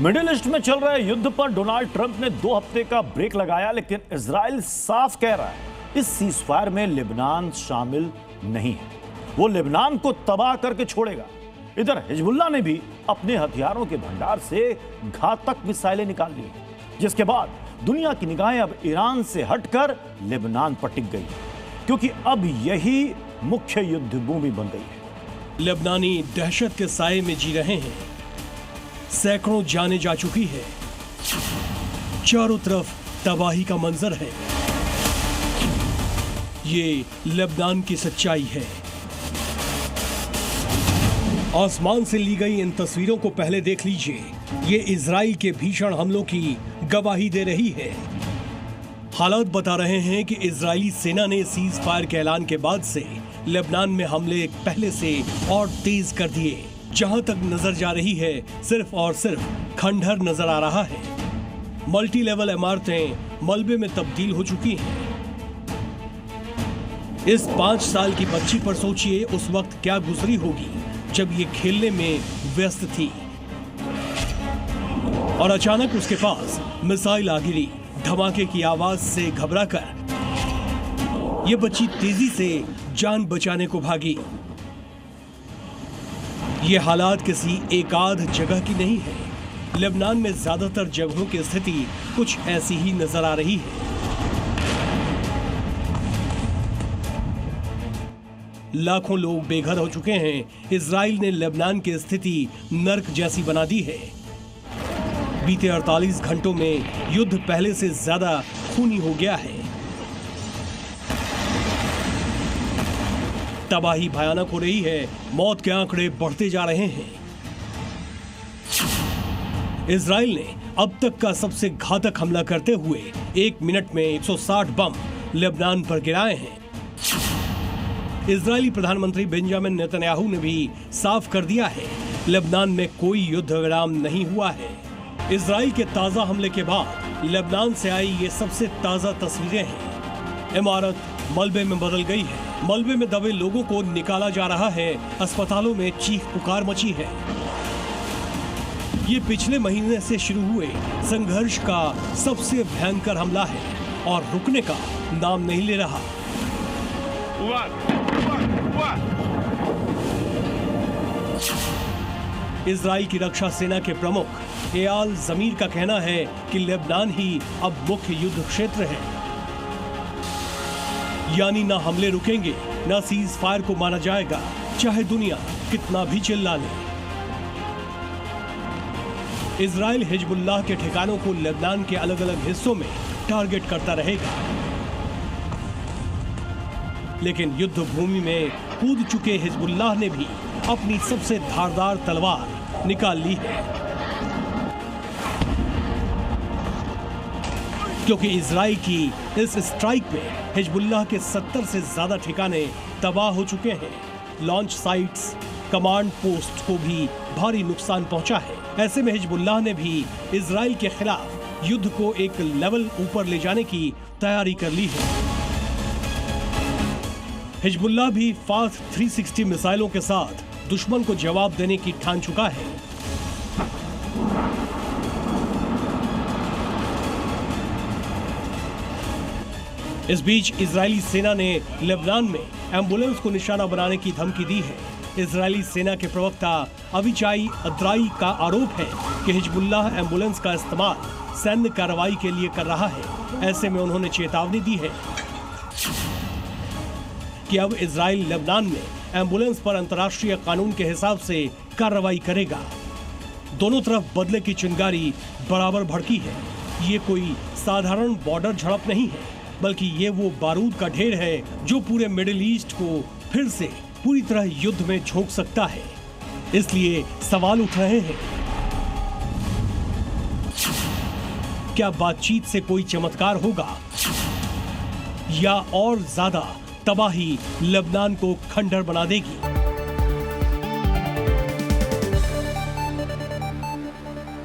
Middle east में चल रहे युद्ध पर डोनाल्ड ट्रंप ने 2 हफ्ते का ब्रेक लगाया, लेकिन इजराइल साफ कह रहा है इस सीजफायर में लेबनान शामिल नहीं है। वो लेबनान को तबाह करके छोड़ेगा। इधर हिजबुल्लाह ने भी अपने हथियारों के भंडार से घातक मिसाइलें निकाल ली, जिसके बाद दुनिया की निगाहें अब ईरान से हटकर लेबनान पर टिक गई, क्योंकि अब यही मुख्य युद्ध भूमि बन गई है। लेबनानी दहशत के साए में जी रहे हैं। सैकड़ों जाने जा चुकी है। चारों तरफ तबाही का मंजर है। ये लेबनान की सच्चाई है। आसमान से ली गई इन तस्वीरों को पहले देख लीजिए। ये इजराइल के भीषण हमलों की गवाही दे रही है। हालात बता रहे हैं कि इजरायली सेना ने सीज फायर के ऐलान के बाद से लेबनान में हमले पहले से और तेज कर दिए। जहां तक नजर जा रही है, सिर्फ और सिर्फ खंडहर नजर आ रहा है। मल्टी लेवल इमारतें मलबे में तब्दील हो चुकी हैं। इस 5 साल की बच्ची पर सोचिए उस वक्त क्या गुजरी होगी जब ये खेलने में व्यस्त थी और अचानक उसके पास मिसाइल आ गिरी। धमाके की आवाज से घबराकर ये बच्ची तेजी से जान बचाने को भागी। ये हालात किसी एकाध जगह की नहीं है। लेबनान में ज्यादातर जगहों की स्थिति कुछ ऐसी ही नजर आ रही है। लाखों लोग बेघर हो चुके हैं। इजराइल ने लेबनान की स्थिति नर्क जैसी बना दी है। बीते 48 घंटों में युद्ध पहले से ज्यादा खूनी हो गया है। तबाही भयानक हो रही है। मौत के आंकड़े बढ़ते जा रहे हैं। इजराइल ने अब तक का सबसे घातक हमला करते हुए 1 मिनट में 160 बम लेबनान पर गिराए हैं। इजरायली प्रधानमंत्री बेंजामिन नेतन्याहू ने भी साफ कर दिया है, लेबनान में कोई युद्ध विराम नहीं हुआ है। इजराइल के ताजा हमले के बाद लेबनान से आई ये सबसे ताजा तस्वीरें हैं। इमारत मलबे में बदल गई है। मलबे में दबे लोगों को निकाला जा रहा है। अस्पतालों में चीख पुकार मची है। ये पिछले महीने से शुरू हुए संघर्ष का सबसे भयंकर हमला है और रुकने का नाम नहीं ले रहा। इजराइल की रक्षा सेना के प्रमुख एयाल जमीर का कहना है कि लेबनान ही अब मुख्य युद्ध क्षेत्र है। यानी ना हमले रुकेंगे, ना सीज फायर को माना जाएगा, चाहे दुनिया कितना भी चिल्ला ले। इजराइल हिजबुल्लाह के ठिकानों को लेबनान के अलग अलग हिस्सों में टारगेट करता रहेगा, लेकिन युद्ध भूमि में कूद चुके हिजबुल्लाह ने भी अपनी सबसे धारदार तलवार निकाल ली है, क्योंकि इजराइल की इस स्ट्राइक में हिजबुल्लाह के 70 से ज्यादा ठिकाने तबाह हो चुके हैं। लॉन्च साइट्स, कमांड पोस्ट को भी भारी नुकसान पहुंचा है। ऐसे में हिजबुल्लाह ने भी इजराइल के खिलाफ युद्ध को एक लेवल ऊपर ले जाने की तैयारी कर ली है। हिजबुल्लाह भी फास्ट 360 मिसाइलों के साथ दुश्मन को जवाब देने की ठान चुका है। इस बीच इजरायली सेना ने लेबनान में एम्बुलेंस को निशाना बनाने की धमकी दी है। इजरायली सेना के प्रवक्ता अविचाई अद्राई का आरोप है कि हिजबुल्लाह एम्बुलेंस का इस्तेमाल सैन्य कार्रवाई के लिए कर रहा है। ऐसे में उन्होंने चेतावनी दी है कि अब इजराइल लेबनान में एम्बुलेंस पर अंतर्राष्ट्रीय कानून के हिसाब से कार्रवाई करेगा। दोनों तरफ बदले की चिंगारी बराबर भड़की है। ये कोई साधारण बॉर्डर झड़प नहीं है, बल्कि ये वो बारूद का ढेर है जो पूरे मिडिल ईस्ट को फिर से पूरी तरह युद्ध में झोंक सकता है। इसलिए सवाल उठ रहे हैं, क्या बातचीत से कोई चमत्कार होगा या और ज्यादा तबाही लेबनान को खंडहर बना देगी?